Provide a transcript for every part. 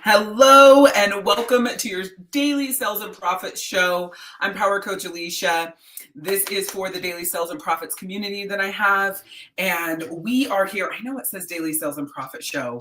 Hello and welcome to your daily sales and profits show. I'm Power Coach Alicia. This is for the daily sales and profits community that I have. And we are here. I know it says daily sales and profit show.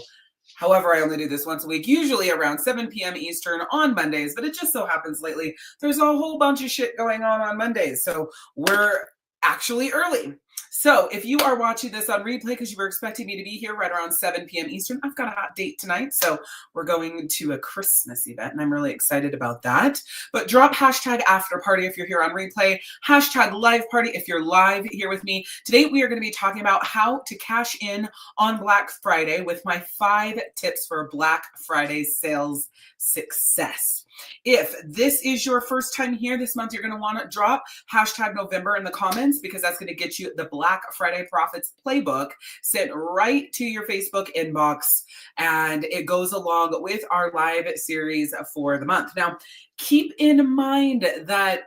However, I only do this once a week, usually around 7 p.m. Eastern on Mondays. But it just so happens lately, there's a whole bunch of shit going on Mondays. So we're actually early. So if you are watching this on replay because you were expecting me to be here right around 7 p.m. Eastern, I've got a hot date tonight. So we're going to a Christmas event and I'm really excited about that. But drop hashtag after party if you're here on replay, hashtag live party if you're live here with me. Today we are going to be talking about how to cash in on Black Friday with my 5 tips for Black Friday sales success. If this is your first time here this month, you're going to want to drop hashtag November in the comments because that's going to get you the Black Friday Profits Playbook sent right to your Facebook inbox. And it goes along with our live series for the month. Now, keep in mind that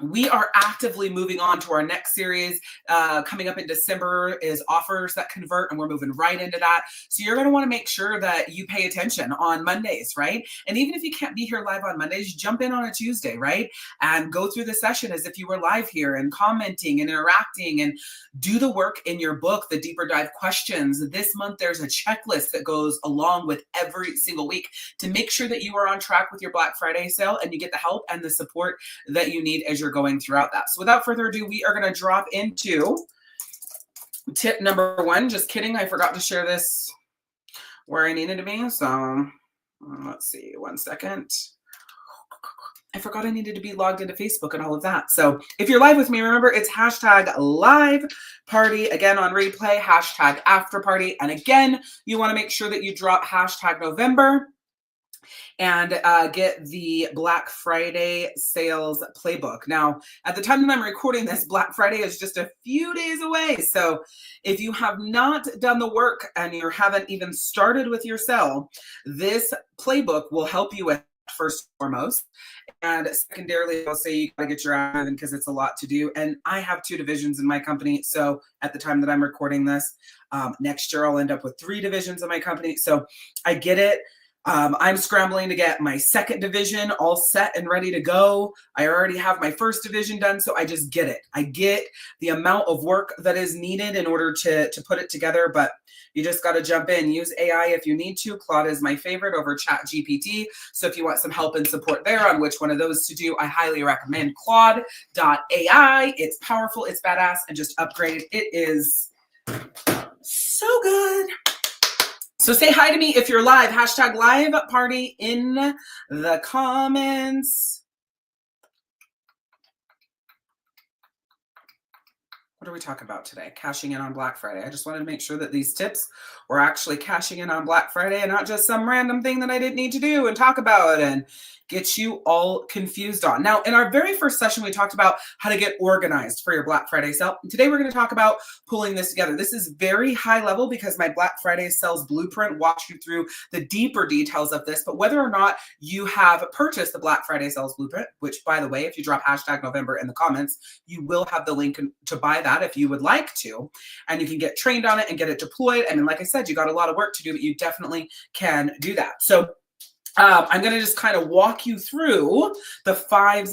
we are actively moving on to our next series. Coming up in December is offers that convert, and we're moving right into that. So you're going to want to make sure that you pay attention on Mondays, right? And even if you can't be here live on Mondays, jump in on a Tuesday, right? And go through the session as if you were live here and commenting and interacting and do the work in your book, the deeper dive questions. This month, there's a checklist that goes along with every single week to make sure that you are on track with your Black Friday sale and you get the help and the support that you need as you're going throughout that. So without further ado, we are going to drop into tip number 1. Just kidding. I forgot to share this where I needed to be. So let's see, 1 second. I forgot I needed to be logged into Facebook and all of that. So if you're live with me, remember it's hashtag live party. Again, on replay, hashtag after party. And again, you want to make sure that you drop hashtag November and get the Black Friday sales playbook. Now, at the time that I'm recording this, Black Friday is just a few days away. So if you have not done the work and you haven't even started with your sale, this playbook will help you with first and foremost. And secondarily, I'll say you gotta get your ass in because it's a lot to do. And I have 2 divisions in my company. So at the time that I'm recording this, next year I'll end up with 3 divisions in my company. So I get it. I'm scrambling to get my 2nd division all set and ready to go. I already have my 1st division done, so I just get it. I get the amount of work that is needed in order to put it together, but you just got to jump in. Use AI if you need to. Claude is my favorite over ChatGPT. So if you want some help and support there on which one of those to do, I highly recommend Claude.ai. It's powerful, it's badass, and just upgrade. It is so good. So say hi to me if you're live. Hashtag live party in the comments. What are we talking about today? Cashing in on Black Friday. I just wanted to make sure that these tips were actually cashing in on Black Friday and not just some random thing that I didn't need to do and talk about and get you all confused on. Now, in our very first session, we talked about how to get organized for your Black Friday sale. And today, we're going to talk about pulling this together. This is very high level because my Black Friday sales blueprint walks you through the deeper details of this. But whether or not you have purchased the Black Friday sales blueprint, which, by the way, if you drop hashtag November in the comments, you will have the link to buy that if you would like to, and you can get trained on it and get it deployed. I mean, like I said, you got a lot of work to do, but you definitely can do that. So I'm going to just kind of walk you through the five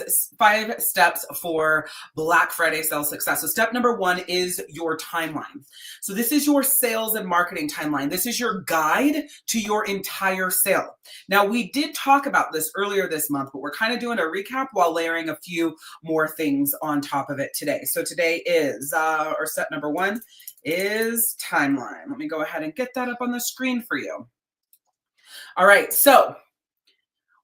steps for Black Friday sales success. So step number 1 is your timeline. So this is your sales and marketing timeline. This is your guide to your entire sale. Now, we did talk about this earlier this month, but we're kind of doing a recap while layering a few more things on top of it today. So today is, or step number 1 is timeline. Let me go ahead and get that up on the screen for you. All right, so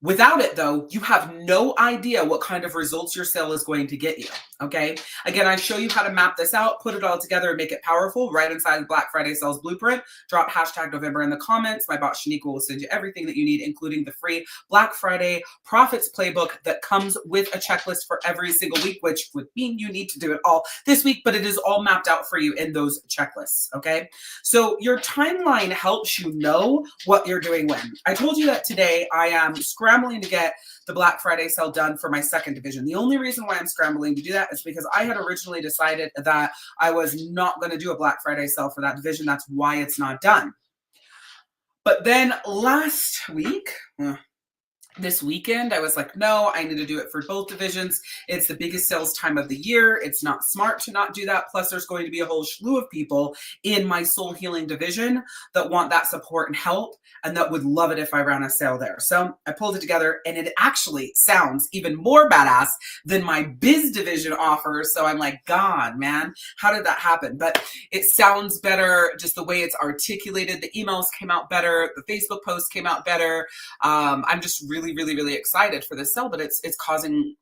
without it, though, you have no idea what kind of results your sale is going to get you, okay? Again, I show you how to map this out, put it all together, and make it powerful right inside the Black Friday Sales Blueprint. Drop hashtag November in the comments. My bot, Shaniqua, will send you everything that you need, including the free Black Friday Profits Playbook that comes with a checklist for every single week, which would mean you need to do it all this week, but it is all mapped out for you in those checklists, okay? So your timeline helps you know what you're doing when. I told you that today I am scrambling to get the Black Friday sale done for my 2nd division. The only reason why I'm scrambling to do that is because I had originally decided that I was not going to do a Black Friday sale for that division. That's why it's not done. But then last week, this weekend, I was like, no, I need to do it for both divisions. It's the biggest sales time of the year. It's not smart to not do that. Plus, there's going to be a whole slew of people in my soul healing division that want that support and help and that would love it if I ran a sale there. So I pulled it together, and it actually sounds even more badass than my biz division offers. So I'm like, God, man, how did that happen? But it sounds better just the way it's articulated. The emails came out better. The Facebook post came out better. I'm just really excited for this sale, but it's causing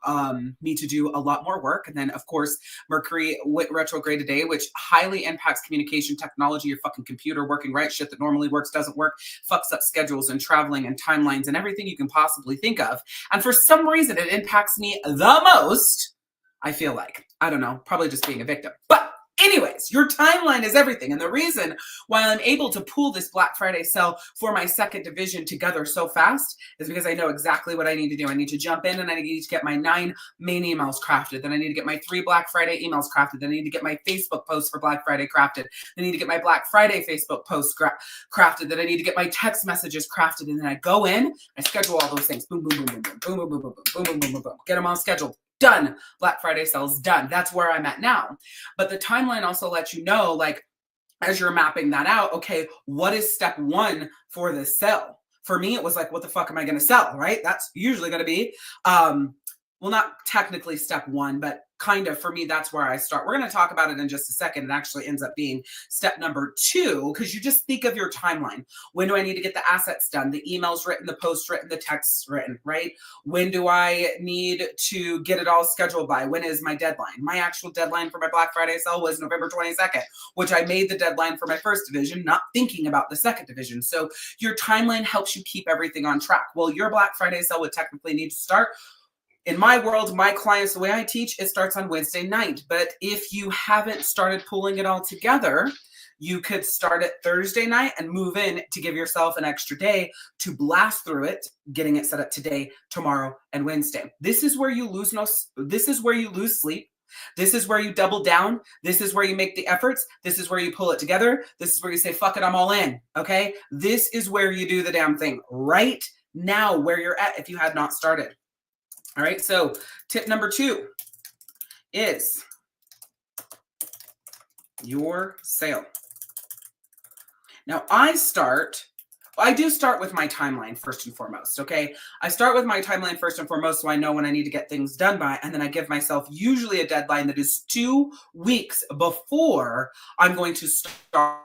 me to do a lot more work. And then of course, Mercury went retrograde today, which highly impacts communication technology, your fucking computer working right, shit that normally works doesn't work, fucks up schedules and traveling and timelines and everything you can possibly think of. And for some reason, it impacts me the most, I feel like. I don't know, probably just being a victim. But anyways, your timeline is everything. And the reason why I'm able to pull this Black Friday sale for my second division together so fast is because I know exactly what I need to do. I need to jump in and I need to get my 9 main emails crafted. Then I need to get my 3 Black Friday emails crafted. Then I need to get my Facebook posts for Black Friday crafted. Then I need to get my Black Friday Facebook posts crafted. Then I need to get my text messages crafted. And then I go in, I schedule all those things. Boom, boom, boom, boom, boom, boom, boom, boom, boom, boom, boom, boom, boom, boom. Get them all scheduled. Done. Black Friday sales done. That's where I'm at now. But the timeline also lets you know, like, as you're mapping that out, okay, what is step 1 for this sale? For me, it was like, what the fuck am I going to sell, right? That's usually going to be, well, not technically step 1, but kind of for me, that's where I start. We're going to talk about it in just a second. It actually ends up being step number 2, because you just think of your timeline. When do I need to get the assets done? The emails written, the posts written, the texts written, right? When do I need to get it all scheduled by? When is my deadline? My actual deadline for my Black Friday sale was November 22nd, which I made the deadline for my first division, not thinking about the second division. So your timeline helps you keep everything on track. Well, your Black Friday sale would technically need to start. In my world, my clients, the way I teach, it starts on Wednesday night. But if you haven't started pulling it all together, you could start it Thursday night and move in to give yourself an extra day to blast through it, getting it set up today, tomorrow, and Wednesday. This is where you lose sleep. This is where you double down. This is where you make the efforts. This is where you pull it together. This is where you say, fuck it, I'm all in. Okay? This is where you do the damn thing right now, where you're at if you had not started. All right, so tip number 2 is your sale. Now, I do start with my timeline first and foremost, okay? I start with my timeline first and foremost so I know when I need to get things done by, and then I give myself usually a deadline that is 2 weeks before I'm going to start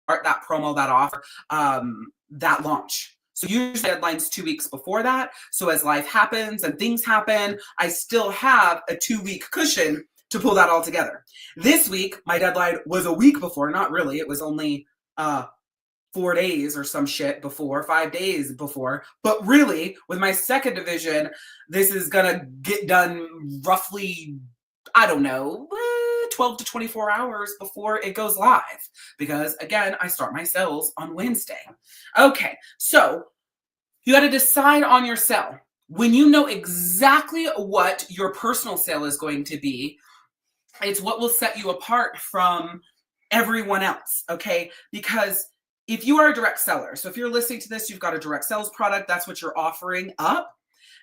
that promo, that offer, that launch. So usually deadline's 2 weeks before that. So as life happens and things happen, I still have a 2-week cushion to pull that all together. This week, my deadline was a week before. Not really. It was only 4 days or some shit before, 5 days before. But really, with my second division, this is going to get done roughly, I don't know, 12 to 24 hours before it goes live. Because again, I start my sales on Wednesday. Okay, so you got to decide on your sale. When you know exactly what your personal sale is going to be, it's what will set you apart from everyone else, okay? Because if you are a direct seller, so if you're listening to this, you've got a direct sales product, that's what you're offering up,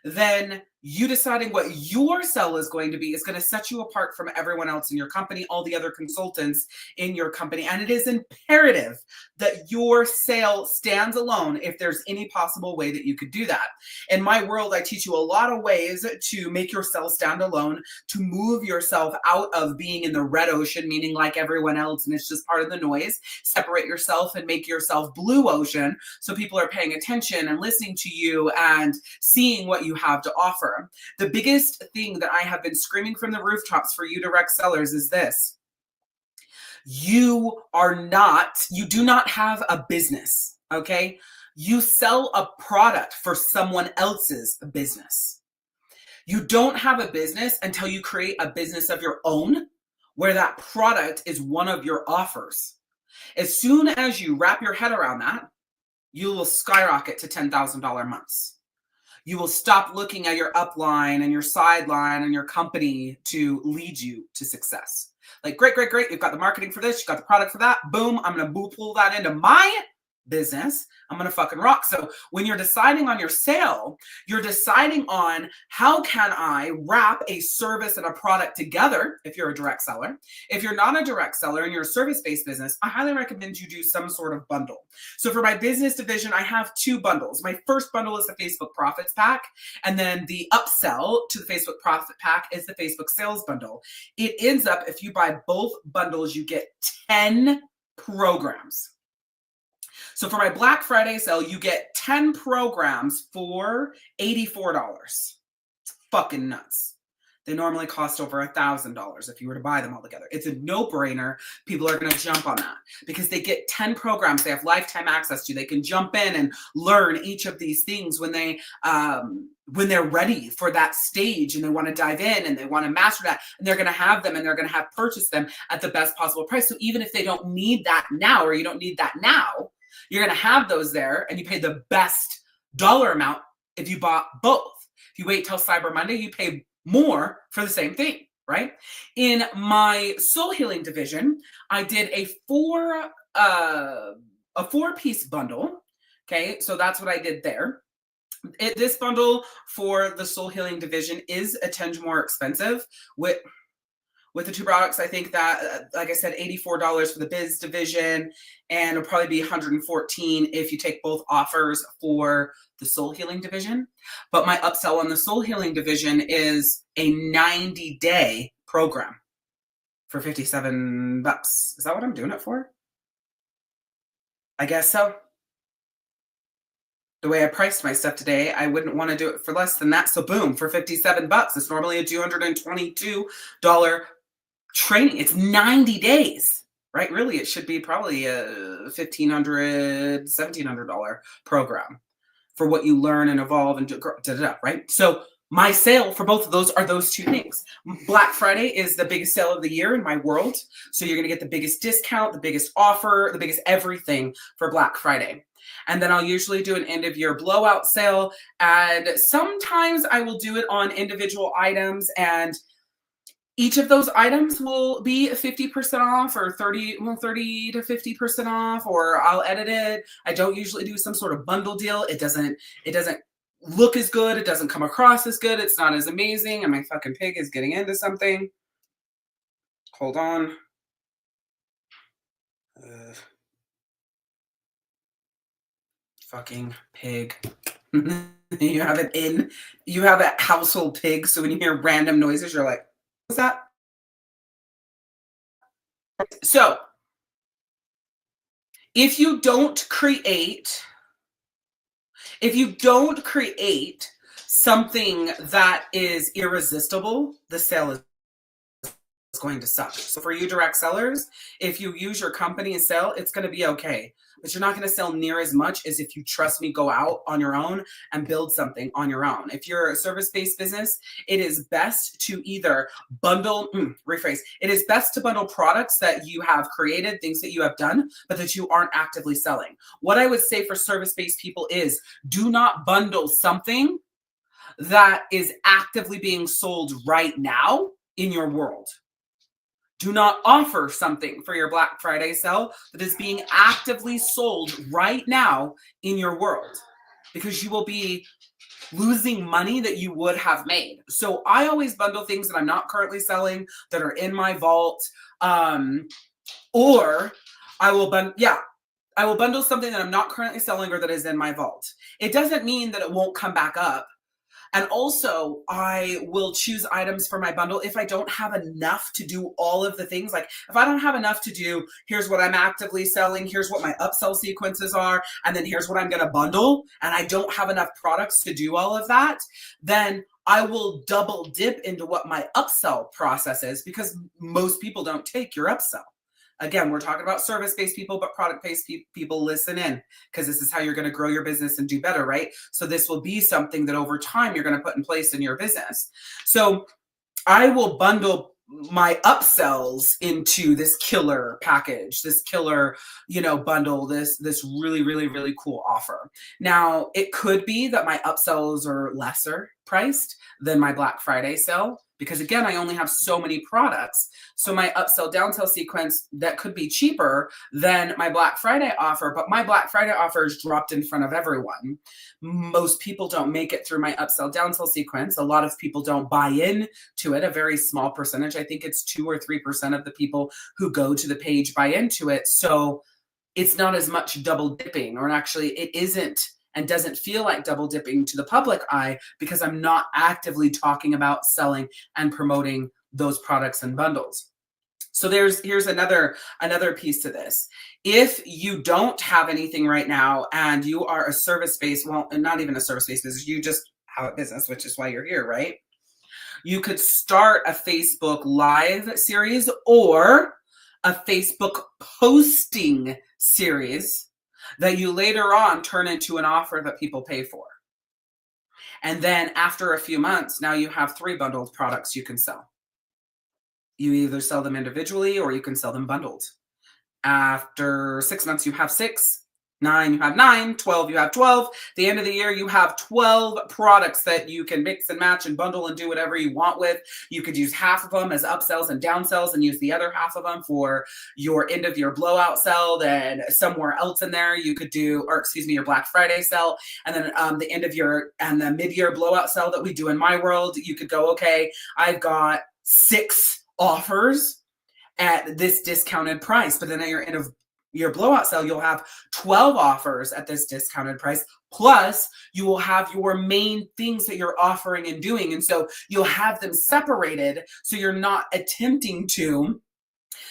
then you deciding what your sell is going to be is going to set you apart from everyone else in your company, all the other consultants in your company. And it is imperative that your sale stands alone if there's any possible way that you could do that. In my world, I teach you a lot of ways to make your sell stand alone, to move yourself out of being in the red ocean, meaning like everyone else, and it's just part of the noise. Separate yourself and make yourself blue ocean so people are paying attention and listening to you and seeing what you have to offer. The biggest thing that I have been screaming from the rooftops for you direct sellers is this. You do not have a business, okay? You sell a product for someone else's business. You don't have a business until you create a business of your own where that product is one of your offers. As soon as you wrap your head around that, you will skyrocket to $10,000 months. You will stop looking at your upline and your sideline and your company to lead you to success. Like, great. You've got the marketing for this. You've got the product for that. Boom. I'm going to pull that into my business, I'm going to fucking rock. So when you're deciding on your sale, you're deciding on how can I wrap a service and a product together if you're a direct seller. If you're not a direct seller and you're a service-based business, I highly recommend you do some sort of bundle. So for my business division, I have 2 bundles. My first bundle is the Facebook Profits Pack, and then the upsell to the Facebook Profit Pack is the Facebook Sales Bundle. It ends up, if you buy both bundles, you get 10 programs. So for my Black Friday sale, you get 10 programs for $84. It's fucking nuts. They normally cost over $1,000 if you were to buy them all together. It's a no-brainer. People are going to jump on that because they get 10 programs they have lifetime access to. They can jump in and learn each of these things when they're ready for that stage and they want to dive in and they want to master that, and they're going to have them and they're going to have purchased them at the best possible price. So even if they don't need that now, or you don't need that now, you're going to have those there and you pay the best dollar amount if you bought both. If you wait till Cyber Monday, you pay more for the same thing, right? In my soul healing division, I did a 4-piece bundle. Okay, so that's what I did there. This bundle for the soul healing division is a tinge more expensive. With the 2 products, I think that, like I said, $84 for the biz division, and it'll probably be $114 if you take both offers for the soul healing division. But my upsell on the soul healing division is a 90-day program for $57. Is that what I'm doing it for? I guess so. The way I priced my stuff today, I wouldn't want to do it for less than that. So boom, for $57. It's normally a $222 training. It's 90 days, right? Really, it should be probably a $1,500, $1,700 program for what you learn and evolve and do, right? So my sale for both of those are those 2 things. Black Friday is the biggest sale of the year in my world. So you're going to get the biggest discount, the biggest offer, the biggest everything for Black Friday. And then I'll usually do an end of year blowout sale. And sometimes I will do it on individual items, and each of those items will be 50% off or 30 to 50% off, or I'll edit it. I don't usually do some sort of bundle deal. It doesn't look as good. It doesn't come across as good. It's not as amazing. And my fucking pig is getting into something. Hold on. Fucking pig. You have a household pig. So when you hear random noises, you're like, what's that? So if you don't create something that is irresistible, the sale is going to suck. So for you direct sellers, if you use your company and sell, it's going to be okay. But you're not going to sell near as much as if you trust me, go out on your own and build something on your own. If you're a service-based business, it is best to either it is best to bundle products that you have created, things that you have done, but that you aren't actively selling. What I would say for service-based people is do not bundle something that is actively being sold right now in your world. Do not offer something for your Black Friday sale that is being actively sold right now in your world, because you will be losing money that you would have made. So I always bundle things that I'm not currently selling that are in my vault, or I will bundle something that I'm not currently selling or that is in my vault. It doesn't mean that it won't come back up. And also, I will choose items for my bundle if I don't have enough to do all of the things. Like if I don't have enough to do, here's what I'm actively selling, here's what my upsell sequences are, and then here's what I'm going to bundle, and I don't have enough products to do all of that, then I will double dip into what my upsell process is, because most people don't take your upsell. Again, we're talking about service-based people, but product-based people, listen in, because this is how you're going to grow your business and do better, right? So this will be something that over time you're going to put in place in your business. So I will bundle my upsells into this killer package, this killer, bundle, this really, really, really cool offer. Now, it could be that my upsells are lesser priced than my Black Friday sale, because again, I only have so many products. So my upsell downsell sequence that could be cheaper than my Black Friday offer, but my Black Friday offer is dropped in front of everyone. Most people don't make it through my upsell downsell sequence. A lot of people don't buy in to it. A very small percentage, I think it's 2 or 3% of the people who go to the page buy into it. So it's not as much double dipping, or actually it isn't and doesn't feel like double dipping to the public eye, because I'm not actively talking about selling and promoting those products and bundles. So here's another piece to this. If you don't have anything right now and you are a service-based, well, not even a service-based business, you just have a business, which is why you're here, right? You could start a Facebook Live series or a Facebook posting series that you later on turn into an offer that people pay for. And then after a few months, now you have 3 bundled products you can sell. You either sell them individually or you can sell them bundled. After 6 months, you have 6. 9, you have 9. 12, you have 12. The end of the year, you have 12 products that you can mix and match and bundle and do whatever you want with. You could use half of them as upsells and downsells and use the other half of them for your end of year blowout sell. Then somewhere else in there, you could do, or excuse me, your Black Friday sell. And then the end of year and the mid-year blowout sell that we do in my world, you could go, okay, I've got 6 offers at this discounted price, but then at your end of your blowout sale, you'll have 12 offers at this discounted price. Plus, you will have your main things that you're offering and doing. And so you'll have them separated. So you're not attempting to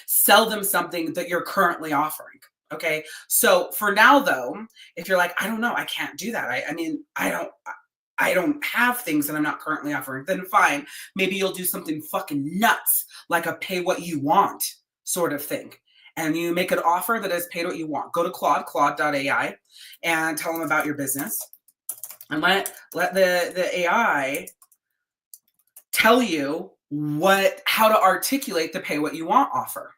sell them something that you're currently offering. Okay. So for now, though, if you're like, I don't know, I can't do that. I don't have things that I'm not currently offering, then fine. Maybe you'll do something fucking nuts, like a pay what you want sort of thing. And you make an offer that is paid what you want. Go to Claude.ai, and tell them about your business. And let the AI tell you how to articulate the pay what you want offer.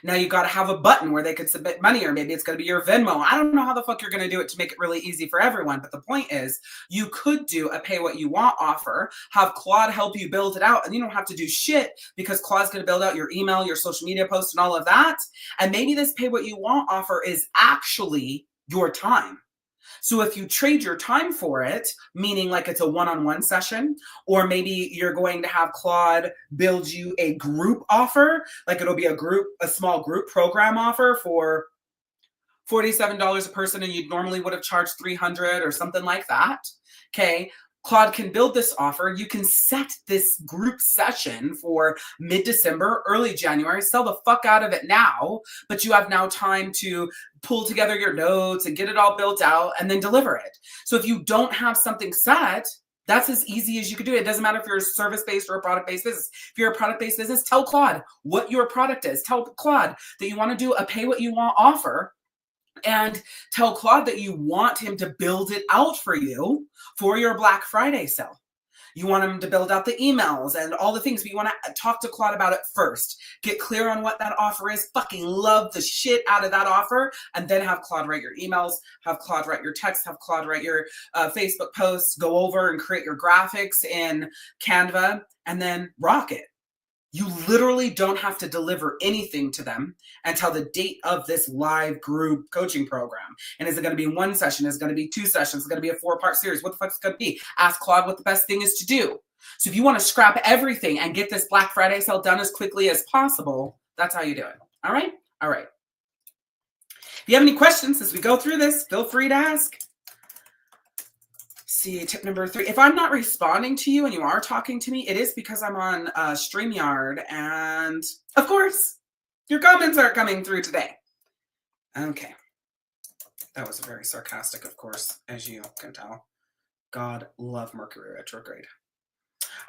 Now you got to have a button where they could submit money, or maybe it's going to be your Venmo. I don't know how the fuck you're going to do it to make it really easy for everyone. But the point is, you could do a pay what you want offer, have Claude help you build it out, and you don't have to do shit, because Claude's going to build out your email, your social media posts, and all of that. And maybe this pay what you want offer is actually your time. So if you trade your time for it, meaning like it's a one-on-one session, or maybe you're going to have Claude build you a group offer, like it'll be a small group program offer for $47 a person, and you normally would have charged $300 or something like that. Okay. Claude can build this offer. You can set this group session for mid-December, early January, sell the fuck out of it now, but you have now time to pull together your notes and get it all built out and then deliver it. So if you don't have something set, that's as easy as you could do it. It doesn't matter if you're a service-based or a product-based business. If you're a product-based business, tell Claude what your product is. Tell Claude that you want to do a pay what you want offer, and tell Claude that you want him to build it out for you for your Black Friday sale. You want him to build out the emails and all the things, but you want to talk to Claude about it first. Get clear on what that offer is. Fucking love the shit out of that offer. And then have Claude write your emails, have Claude write your text, have Claude write your Facebook posts, go over and create your graphics in Canva, and then rock it. You literally don't have to deliver anything to them until the date of this live group coaching program. And is it going to be 1 session? Is it going to be 2 sessions? Is it going to be a 4-part series? What the fuck is it going to be? Ask Claude what the best thing is to do. So if you want to scrap everything and get this Black Friday sale done as quickly as possible, that's how you do it. All right? All right. If you have any questions as we go through this, feel free to ask. See, tip number 3. If I'm not responding to you and you are talking to me, it is because I'm on StreamYard, and of course, your comments aren't coming through today. Okay. That was very sarcastic, of course, as you can tell. God love Mercury retrograde.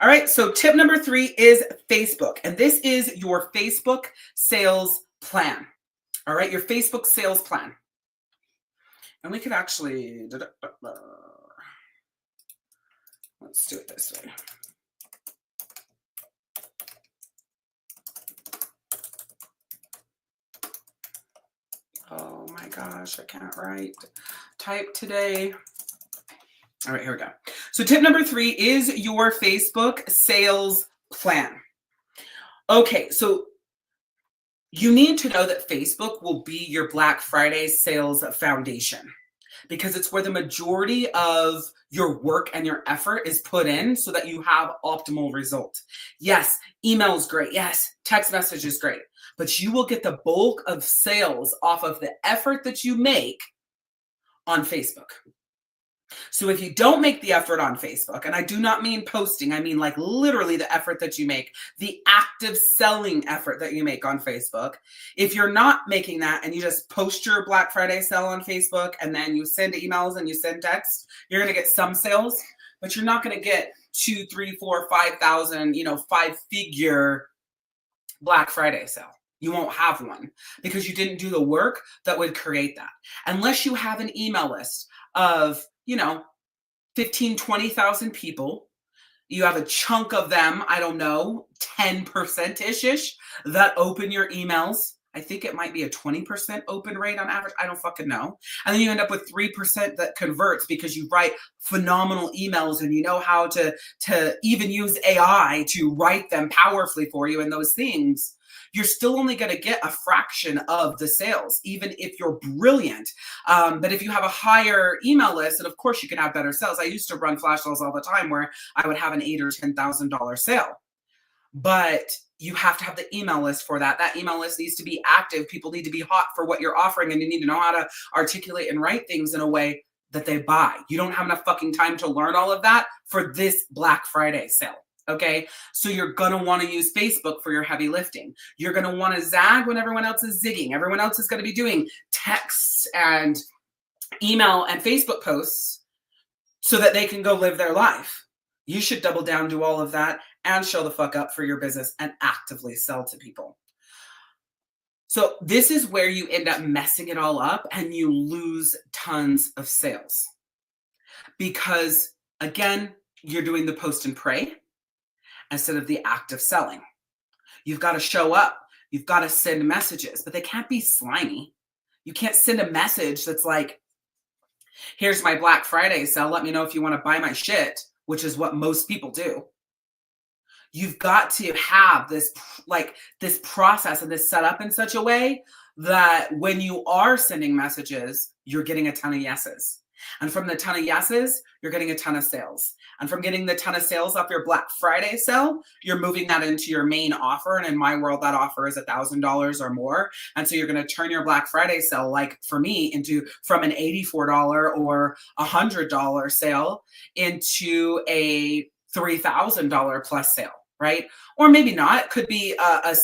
All right, so tip number 3 is Facebook, and this is your Facebook sales plan. All right, your Facebook sales plan. And we could actually... Let's do it this way. Oh my gosh, I can't type today. All right, here we go. So tip number 3 is your Facebook sales plan. Okay, so you need to know that Facebook will be your Black Friday sales foundation because it's where the majority of your work and your effort is put in so that you have optimal result. Yes, email is great. Yes, text message is great, but you will get the bulk of sales off of the effort that you make on Facebook. So if you don't make the effort on Facebook, and I do not mean posting, I mean like literally the effort that you make, the active selling effort that you make on Facebook. If you're not making that and you just post your Black Friday sale on Facebook and then you send emails and you send texts, you're going to get some sales, but you're not going to get 2, 3, 4, 5,000, 5-figure Black Friday sale. You won't have one because you didn't do the work that would create that. Unless you have an email list of 15, 20,000 people. You have a chunk of them, I don't know, 10%-ish that open your emails. I think it might be a 20% open rate on average. I don't fucking know. And then you end up with 3% that converts because you write phenomenal emails and you know how to even use AI to write them powerfully for you and those things. You're still only going to get a fraction of the sales, even if you're brilliant. But if you have a higher email list, and of course you can have better sales. I used to run flash sales all the time where I would have an $8,000 or $10,000 sale. But you have to have the email list for that. That email list needs to be active. People need to be hot for what you're offering, and you need to know how to articulate and write things in a way that they buy. You don't have enough fucking time to learn all of that for this Black Friday sale. Okay, so you're going to want to use Facebook for your heavy lifting. You're going to want to zag when everyone else is zigging. Everyone else is going to be doing texts and email and Facebook posts so that they can go live their life. You should double down, do all of that, and show the fuck up for your business and actively sell to people. So this is where you end up messing it all up and you lose tons of sales. Because again, you're doing the post and pray instead of the act of selling. You've got to show up. You've got to send messages, but they can't be slimy. You can't send a message that's like, here's my Black Friday sale. Let me know if you want to buy my shit, which is what most people do. You've got to have this process and this set up in such a way that when you are sending messages, you're getting a ton of yeses. And from the ton of yeses, you're getting a ton of sales. And from getting the ton of sales off your Black Friday sale, you're moving that into your main offer. And in my world, that offer is $1,000 or more. And so you're going to turn your Black Friday sale, like for me, from an $84 or $100 sale into a $3,000 plus sale, right? Or maybe not. It could be a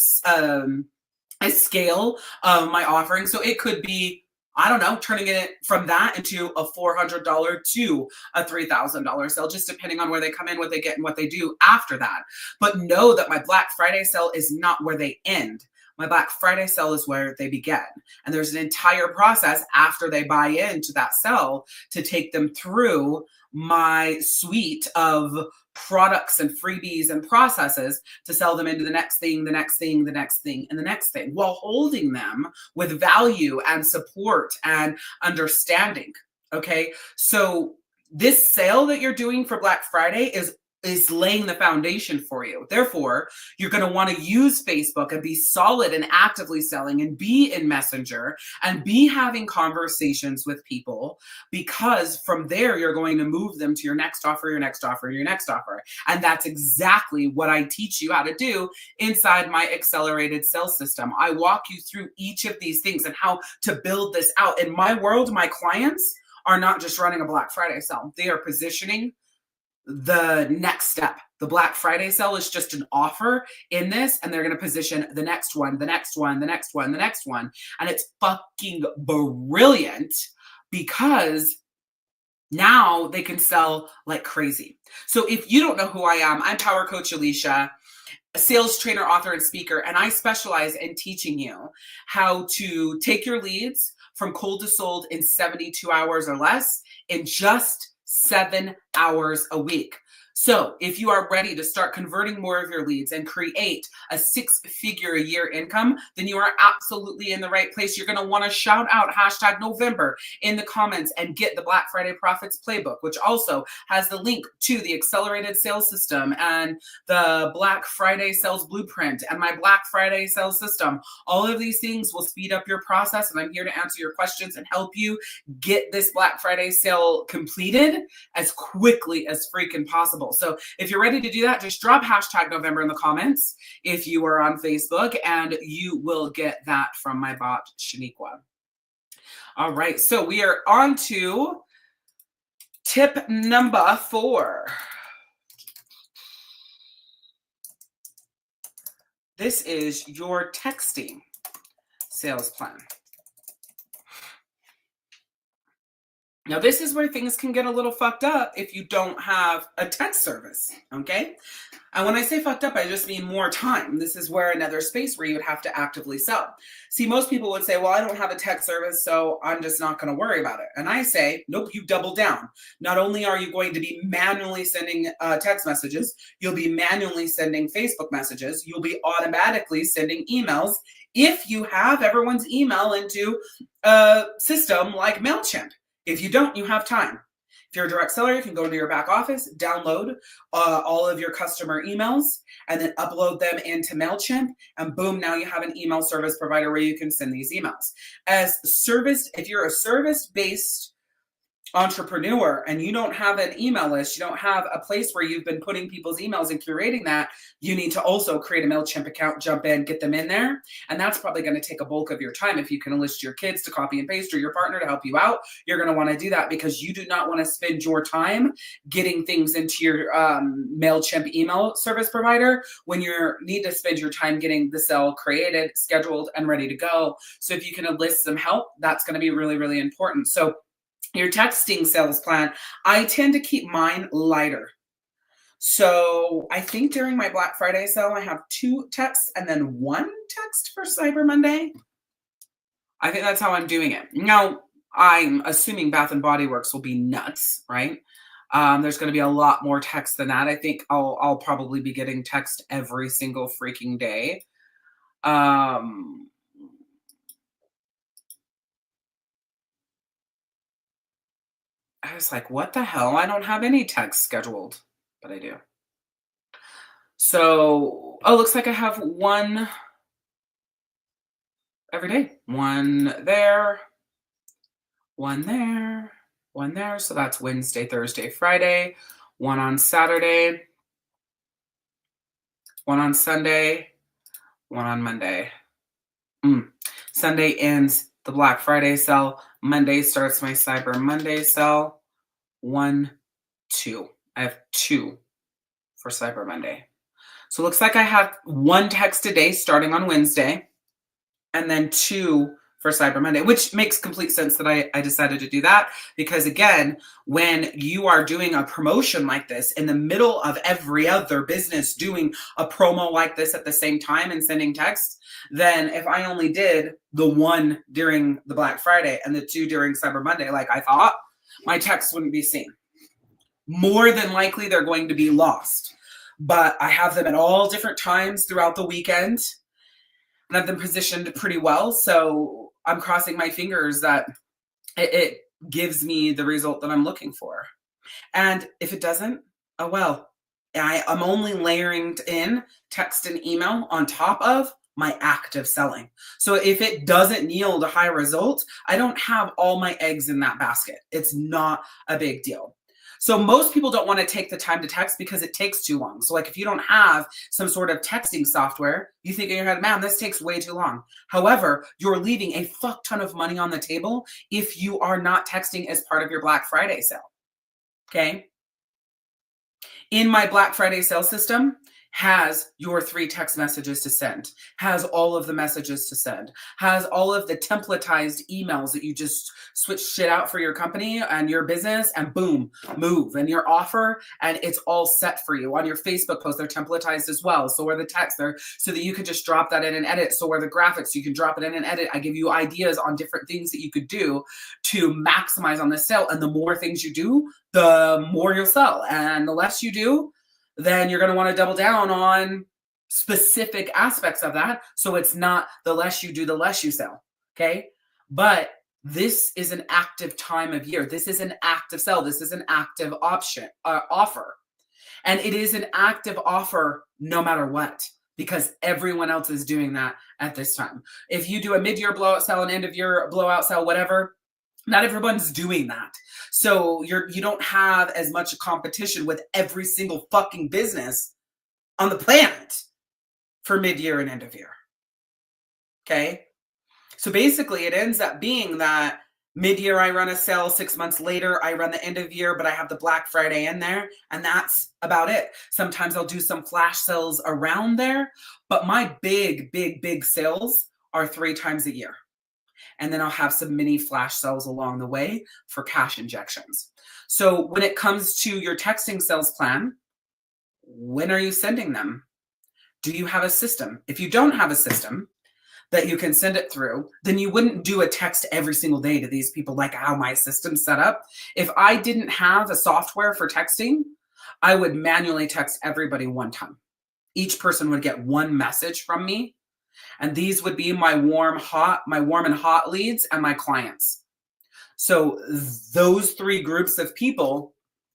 scale of my offering. So it could be, I don't know, turning it from that into a $400 to a $3,000 sale, just depending on where they come in, what they get, and what they do after that. But know that my Black Friday sale is not where they end. My Black Friday sale is where they begin. And there's an entire process after they buy into that sale to take them through my suite of products and freebies and processes to sell them into the next thing, the next thing, the next thing, and the next thing, while holding them with value and support and understanding. Okay. So this sale that you're doing for Black Friday is laying the foundation for you. Therefore, you're going to want to use Facebook and be solid and actively selling and be in Messenger and be having conversations with people, because from there, you're going to move them to your next offer, your next offer, your next offer. And that's exactly what I teach you how to do inside my accelerated sales system. I walk you through each of these things and how to build this out. In my world, my clients are not just running a Black Friday sale. They are positioning the next step. The Black Friday sale is just an offer in this, and they're going to position the next one, the next one, the next one, the next one. And it's fucking brilliant because now they can sell like crazy. So if you don't know who I am, I'm Power Coach Alicia, a sales trainer, author, and speaker, and I specialize in teaching you how to take your leads from cold to sold in 72 hours or less in just 7 hours a week. So if you are ready to start converting more of your leads and create a 6-figure a year income, then you are absolutely in the right place. You're going to want to shout out hashtag November in the comments and get the Black Friday Profits Playbook, which also has the link to the accelerated sales system and the Black Friday sales blueprint and my Black Friday sales system. All of these things will speed up your process, and I'm here to answer your questions and help you get this Black Friday sale completed as quickly as freaking possible. So if you're ready to do that, just drop hashtag November in the comments if you are on Facebook, and you will get that from my bot, Shaniqua. All right, so we are on to tip number 4. This is your texting sales plan. Now, this is where things can get a little fucked up if you don't have a text service, okay? And when I say fucked up, I just mean more time. This is where another space where you would have to actively sell. See, most people would say, well, I don't have a text service, so I'm just not going to worry about it. And I say, nope, you double down. Not only are you going to be manually sending text messages, you'll be manually sending Facebook messages. You'll be automatically sending emails if you have everyone's email into a system like MailChimp. If you don't, you have time. If you're a direct seller, you can go into your back office, download all of your customer emails, and then upload them into MailChimp, and boom, now you have an email service provider where you can send these emails. If you're a service-based entrepreneur and you don't have an email list, you don't have a place where you've been putting people's emails and curating that, you need to also create a MailChimp account, jump in, get them in there. And that's probably going to take a bulk of your time. If you can enlist your kids to copy and paste or your partner to help you out, you're going to want to do that, because you do not want to spend your time getting things into your MailChimp email service provider when you need to spend your time getting the sale created, scheduled, and ready to go. So if you can enlist some help, that's going to be really, really important. So your texting sales plan, I tend to keep mine lighter. So I think during my Black Friday sale, I have 2 texts and then 1 text for Cyber Monday. I think that's how I'm doing it. Now, I'm assuming Bath and Body Works will be nuts, right? There's going to be a lot more text than that. I think I'll probably be getting text every single freaking day. I was like, what the hell? I don't have any text scheduled, but I do. So, looks like I have 1 every day. 1 there, 1 there, 1 there. So that's Wednesday, Thursday, Friday. 1 on Saturday, 1 on Sunday, 1 on Monday. Sunday ends the Black Friday sale. Monday starts my Cyber Monday sale. 1, 2. I have 2 for Cyber Monday. So it looks like I have 1 text a day starting on Wednesday, and then 2 for Cyber Monday, which makes complete sense that I decided to do that, because again, when you are doing a promotion like this in the middle of every other business doing a promo like this at the same time and sending texts, then if I only did the 1 during the Black Friday and the 2 during Cyber Monday, like I thought, my texts wouldn't be seen. More than likely, they're going to be lost. But I have them at all different times throughout the weekend, and I've been positioned pretty well. So I'm crossing my fingers that it gives me the result that I'm looking for. And if it doesn't, oh well. I'm only layering in text and email on top of my active selling. So if it doesn't yield a high result, I don't have all my eggs in that basket. It's not a big deal. So most people don't want to take the time to text because it takes too long. So like if you don't have some sort of texting software, you think in your head, man, this takes way too long. However, you're leaving a fuck ton of money on the table if you are not texting as part of your Black Friday sale. Okay. In my Black Friday sale system, has your 3 text messages to send, has all of the messages to send, has all of the templatized emails that you just switch shit out for your company and your business, and boom, move, and your offer, and it's all set for you. On your Facebook posts, they're templatized as well. So are the text there, so that you can just drop that in and edit. So are the graphics, you can drop it in and edit. I give you ideas on different things that you could do to maximize on the sale. And the more things you do, the more you'll sell. And the less you do, then you're going to want to double down on specific aspects of that. So it's not the less you do, the less you sell. Okay. But this is an active time of year. This is an active sell. This is an active offer. And it is an active offer no matter what, because everyone else is doing that at this time. If you do a mid-year blowout sell, an end-of-year blowout sell, whatever, not everyone's doing that. So you don't have as much competition with every single fucking business on the planet for mid-year and end of year. Okay? So basically it ends up being that mid-year I run a sale, 6 months later I run the end of year, but I have the Black Friday in there, and that's about it. Sometimes I'll do some flash sales around there, but my big sales are 3 times a year. And then I'll have some mini flash sales along the way for cash injections. So when it comes to your texting sales plan, when are you sending them? Do you have a system? If you don't have a system that you can send it through, then you wouldn't do a text every single day to these people like how my system's set up. If I didn't have a software for texting, I would manually text everybody one time. Each person would get one message from me. And these would be my warm and hot leads and my clients. So those 3 groups of people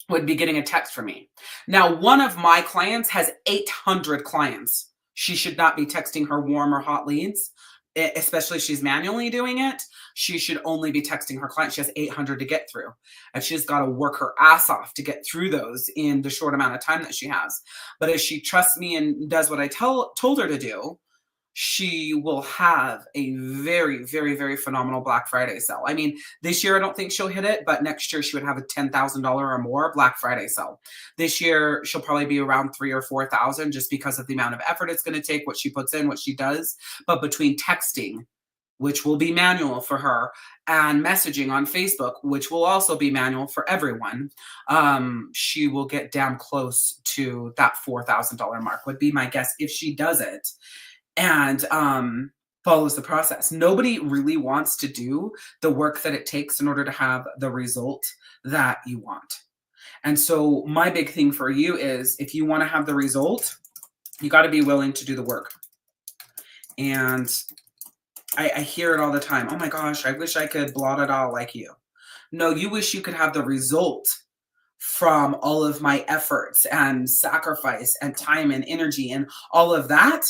would be getting a text from me. Now, one of my clients has 800 clients. She should not be texting her warm or hot leads, especially if she's manually doing it. She should only be texting her clients. She has 800 to get through, and she's got to work her ass off to get through those in the short amount of time that she has. But if she trusts me and does what I told her to do, she will have a very phenomenal Black Friday sale. I mean, this year I don't think she'll hit it, but next year she would have a $10,000 or more Black Friday sale. This year she'll probably be around 3,000 or 4,000 just because of the amount of effort it's going to take, what she puts in, what she does. But between texting, which will be manual for her, and messaging on Facebook, which will also be manual for everyone, she will get damn close to that $4,000 mark, would be my guess, if she does it and follows the process. Nobody really wants to do the work that it takes in order to have the result that you want. And so my big thing for you is, if you want to have the result, you got to be willing to do the work. And I hear it all the time. Oh my gosh, I wish I could blot it all like you. No, you wish you could have the result from all of my efforts and sacrifice and time and energy and all of that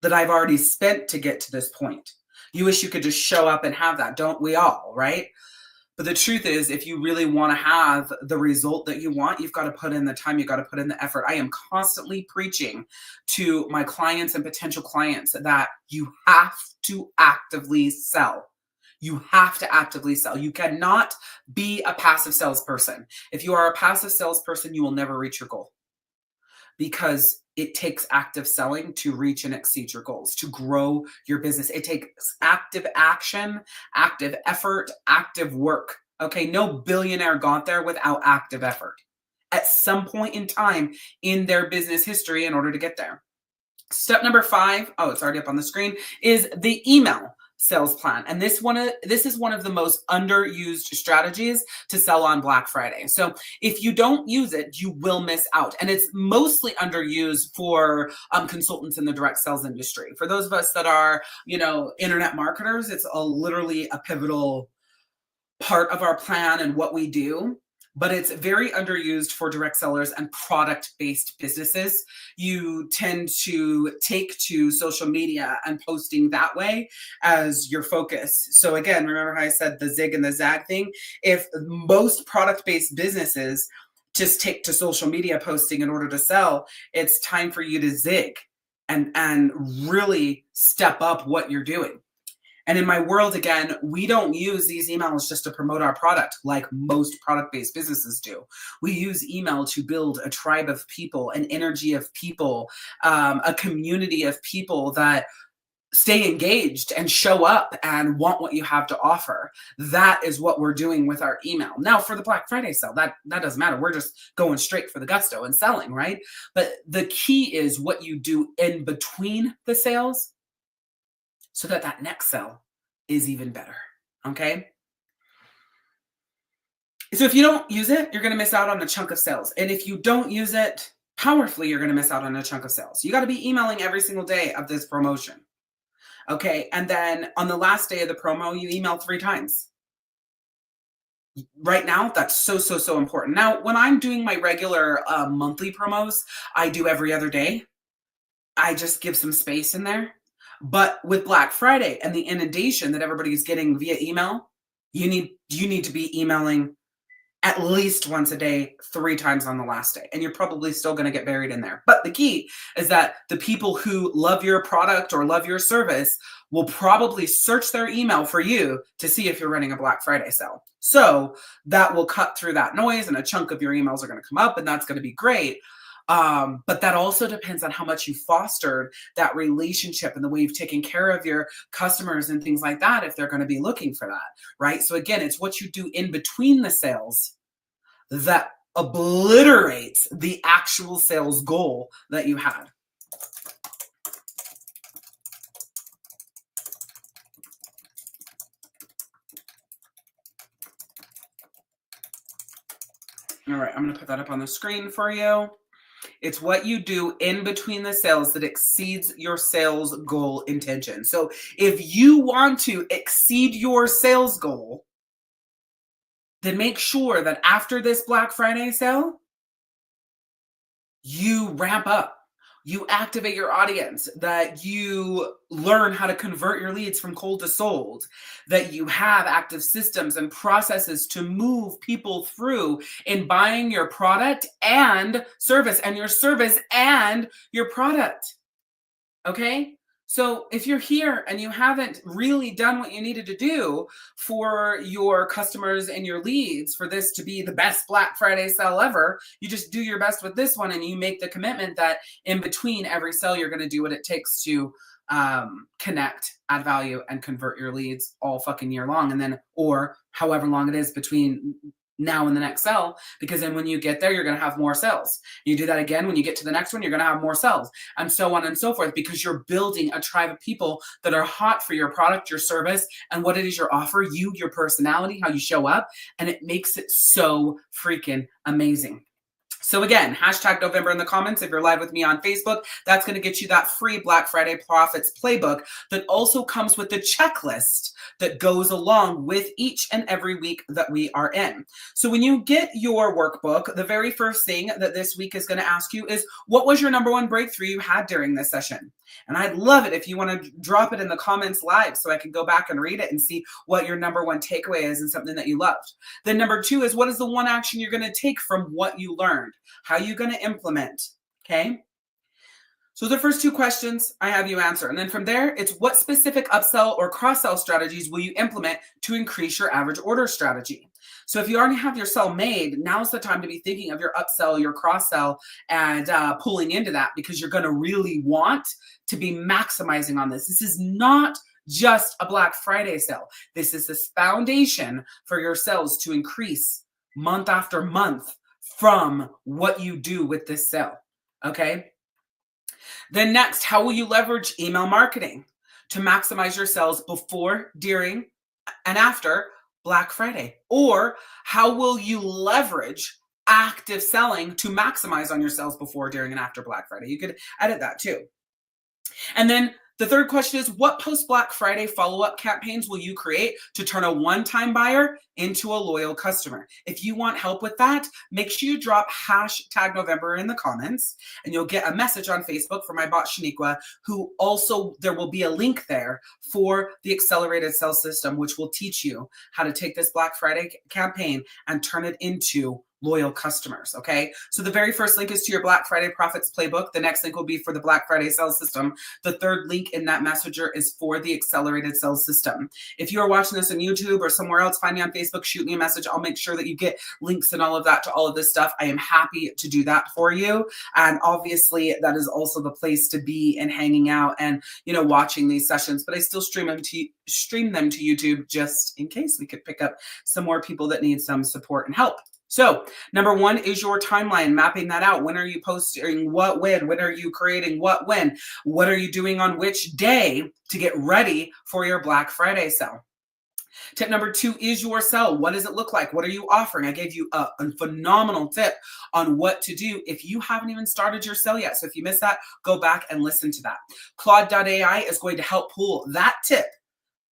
I've already spent to get to this point. You wish you could just show up and have that, don't we all, right? But the truth is, if you really want to have the result that you want, you've got to put in the time, you've got to put in the effort. I am constantly preaching to my clients and potential clients that you have to actively sell. You have to actively sell. You cannot be a passive salesperson. If you are a passive salesperson, you will never reach your goal, because it takes active selling to reach and exceed your goals, to grow your business. It takes active action, active effort, active work. Okay, no billionaire got there without active effort at some point in time in their business history in order to get there. Step number 5, oh, it's already up on the screen, is the email sales plan. And this is one of the most underused strategies to sell on Black Friday. So if you don't use it, you will miss out. And it's mostly underused for consultants in the direct sales industry. For those of us that are, internet marketers, it's literally a pivotal part of our plan and what we do. But it's very underused for direct sellers and product-based businesses. You tend to take to social media and posting that way as your focus. So again, remember how I said the zig and the zag thing? If most product-based businesses just take to social media posting in order to sell, it's time for you to zig and really step up what you're doing. And in my world, again, we don't use these emails just to promote our product like most product-based businesses do. We use email to build a tribe of people, an energy of people, a community of people that stay engaged and show up and want what you have to offer. That is what we're doing with our email. Now, for the Black Friday sale, that doesn't matter. We're just going straight for the gusto and selling, right? But the key is what you do in between the sales so that that next sale is even better, okay? So if you don't use it, you're going to miss out on a chunk of sales. And if you don't use it powerfully, you're going to miss out on a chunk of sales. You got to be emailing every single day of this promotion. Okay. And then on the last day of the promo, you email 3 times. Right now, that's so important. Now, when I'm doing my regular monthly promos, I do every other day. I just give some space in there. But with Black Friday and the inundation that everybody's getting via email, you need to be emailing at least once a day, 3 times on the last day. And you're probably still going to get buried in there. But the key is that the people who love your product or love your service will probably search their email for you to see if you're running a Black Friday sale. So that will cut through that noise and a chunk of your emails are going to come up, and that's going to be great. But that also depends on how much you fostered that relationship and the way you've taken care of your customers and things like that, if they're going to be looking for that, right? So again, it's what you do in between the sales that obliterates the actual sales goal that you had. All right, I'm going to put that up on the screen for you. It's what you do in between the sales that exceeds your sales goal intention. So if you want to exceed your sales goal, then make sure that after this Black Friday sale, you ramp up, you activate your audience, that you learn how to convert your leads from cold to sold, that you have active systems and processes to move people through in buying your product and service, and your service and your product. Okay? So if you're here and you haven't really done what you needed to do for your customers and your leads for this to be the best Black Friday sale ever, you just do your best with this one and you make the commitment that in between every sale, you're going to do what it takes to connect, add value, and convert your leads all fucking year long. And then, or however long it is between now and the next sell, because then when you get there, you're going to have more sales. You do that again. When you get to the next one, you're going to have more sales, and so on and so forth, because you're building a tribe of people that are hot for your product, your service, and what it is you're offering, you, your personality, how you show up. And it makes it so freaking amazing. So again, hashtag November in the comments if you're live with me on Facebook. That's going to get you that free Black Friday Profits playbook that also comes with the checklist that goes along with each and every week that we are in. So when you get your workbook, the very first thing that this week is going to ask you is, what was your number one breakthrough you had during this session? And I'd love it if you want to drop it in the comments live so I can go back and read it and see what your number one takeaway is and something that you loved. Then number 2 is, what is the one action you're going to take from what you learned? How are you going to implement? Okay. So the first 2 questions I have you answer. And then from there, it's what specific upsell or cross-sell strategies will you implement to increase your average order strategy? So if you already have your sell made, now's the time to be thinking of your upsell, your cross-sell, and pulling into that, because you're going to really want to be maximizing on this. This is not just a Black Friday sale. This is this foundation for your sales to increase month after month from what you do with this sale. Okay. Then next, how will you leverage email marketing to maximize your sales before, during, and after Black Friday? Or how will you leverage active selling to maximize on your sales before, during, and after Black Friday? You could edit that too. And then the third question is, what post-Black Friday follow-up campaigns will you create to turn a one-time buyer into a loyal customer? If you want help with that, make sure you drop hashtag November in the comments, and you'll get a message on Facebook from my bot Shaniqua, who also, there will be a link there for the accelerated sales system, which will teach you how to take this Black Friday campaign and turn it into loyal customers. Okay. So the very first link is to your Black Friday Profits Playbook. The next link will be for the Black Friday Sales System. The third link in that messenger is for the Accelerated Sales System. If you are watching this on YouTube or somewhere else, find me on Facebook, shoot me a message. I'll make sure that you get links and all of that to all of this stuff. I am happy to do that for you. And obviously that is also the place to be and hanging out and, watching these sessions, but I still stream them to YouTube just in case we could pick up some more people that need some support and help. So number one is your timeline, mapping that out. When are you posting what, when? When are you creating what, when? What are you doing on which day to get ready for your Black Friday sale? Tip number two is your sell. What does it look like? What are you offering? I gave you a phenomenal tip on what to do if you haven't even started your sell yet. So if you missed that, go back and listen to that. Claude.ai is going to help pull that tip,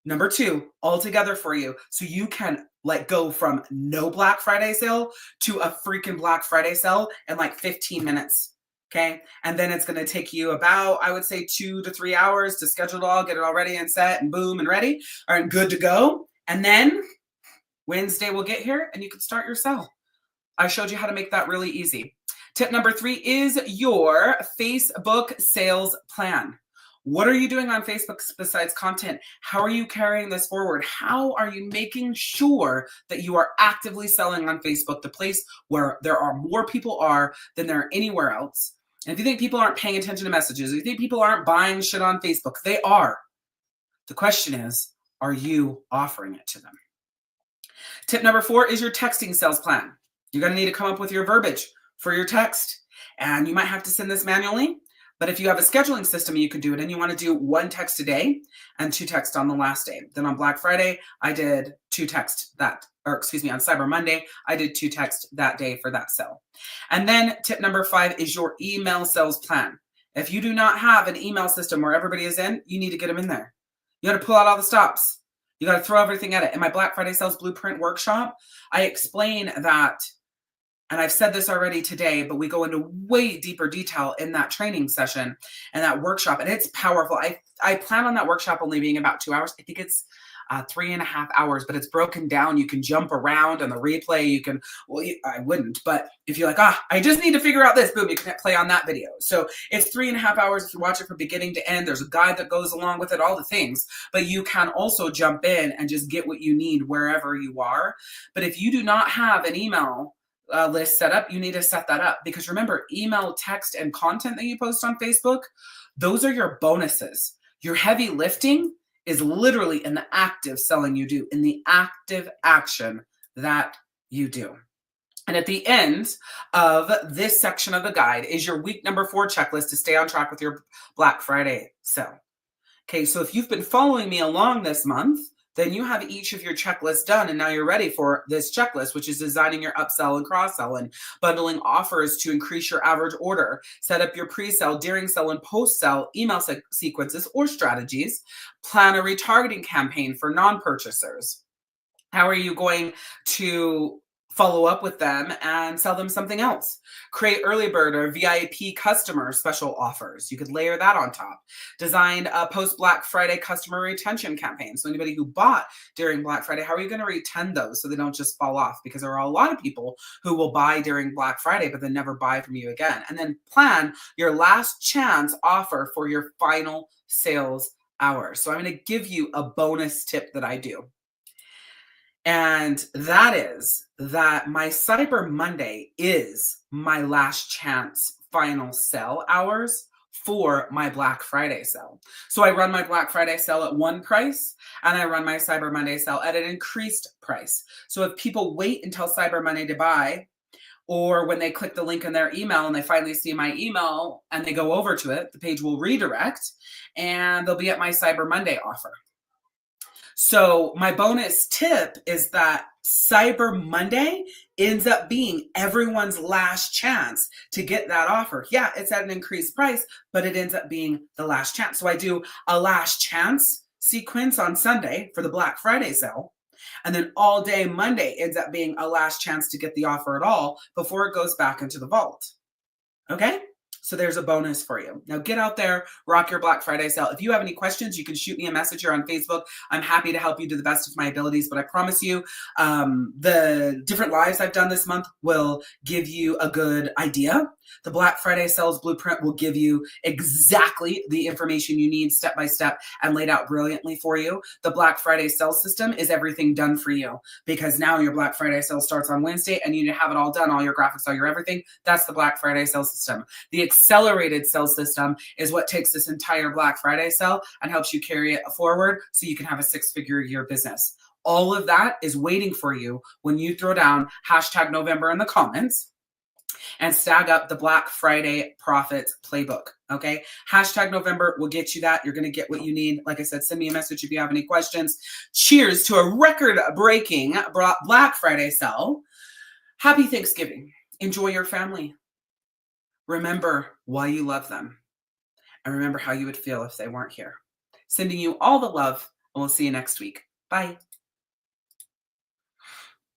number two, all together for you so you can go from no Black Friday sale to a freaking Black Friday sale in like 15 minutes. Okay. And then it's going to take you about, I would say 2 to 3 hours to schedule it all, get it all ready and set and boom and ready and good to go. And then Wednesday will get here and you can start your sell. I showed you how to make that really easy. Tip number three is your Facebook sales plan. What are you doing on Facebook besides content? How are you carrying this forward? How are you making sure that you are actively selling on Facebook, the place where there are more people than there are anywhere else? And if you think people aren't paying attention to messages, if you think people aren't buying shit on Facebook, they are. The question is, are you offering it to them? Tip number four is your texting sales plan. You're going to need to come up with your verbiage for your text, and you might have to send this manually. But if you have a scheduling system, you can do it. And you want to do 1 text a day and 2 texts on the last day. Then on Black Friday, I did 2 texts on Cyber Monday, I did 2 texts that day for that sale. And then tip number 5 is your email sales plan. If you do not have an email system where everybody is in, you need to get them in there. You got to pull out all the stops. You got to throw everything at it. In my Black Friday Sales Blueprint workshop, I explain that, and I've said this already today, but we go into way deeper detail in that training session and that workshop, and it's powerful. I plan on that workshop only being about 2 hours. I think it's 3.5 hours, but it's broken down. You can jump around on the replay. I wouldn't, but if you're like, I just need to figure out this, boom, you can play on that video. So it's 3.5 hours. If you watch it from beginning to end, there's a guide that goes along with it, all the things, but you can also jump in and just get what you need wherever you are. But if you do not have an email list set up, you need to set that up, because remember, email, text, and content that you post on Facebook, those are your bonuses. Your heavy lifting is literally in the active selling you do, in the active action that you do. And at the end of this section of the guide is your week number 4 checklist to stay on track with your Black Friday sale. Okay, so if you've been following me along this month, then you have each of your checklists done, and now you're ready for this checklist, which is designing your upsell and cross-sell and bundling offers to increase your average order, set up your pre-sell, during sell, and post-sell email sequences or strategies, plan a retargeting campaign for non-purchasers. How are you going to follow up with them and sell them something else? Create early bird or VIP customer special offers. You could layer that on top. Design a post-Black Friday customer retention campaign. So anybody who bought during Black Friday, how are you going to retain those so they don't just fall off? Because there are a lot of people who will buy during Black Friday, but then never buy from you again. And then plan your last chance offer for your final sales hour. So I'm going to give you a bonus tip that I do. And that is that my Cyber Monday is my last chance final sell hours for my Black Friday sale. So I run my Black Friday sale at one price, and I run my Cyber Monday sale at an increased price. So if people wait until Cyber Monday to buy, or when they click the link in their email and they finally see my email and they go over to it, the page will redirect and they'll be at my Cyber Monday offer. So my bonus tip is that Cyber Monday ends up being everyone's last chance to get that offer. Yeah, it's at an increased price, but it ends up being the last chance. So I do a last chance sequence on Sunday for the Black Friday sale. And then all day Monday ends up being a last chance to get the offer at all before it goes back into the vault. Okay? So there's a bonus for you. Now get out there, rock your Black Friday sale. If you have any questions, you can shoot me a message here on Facebook. I'm happy to help you to the best of my abilities, but I promise you, the different lives I've done this month will give you a good idea. The Black Friday sales blueprint will give you exactly the information you need step by step and laid out brilliantly for you. The Black Friday sales system is everything done for you, because now your Black Friday sale starts on Wednesday and you need to have it all done, all your graphics, all your everything. That's the Black Friday sales system. The accelerated sales system is what takes this entire Black Friday sale and helps you carry it forward so you can have a 6-figure a year business. All of that is waiting for you when you throw down #November in the comments and snag up the Black Friday Profits Playbook. Okay. #November will get you that. You're going to get what you need. Like I said, send me a message if you have any questions. Cheers to a record-breaking Black Friday sale. Happy Thanksgiving. Enjoy your family. Remember why you love them. And remember how you would feel if they weren't here. Sending you all the love, and we'll see you next week. Bye.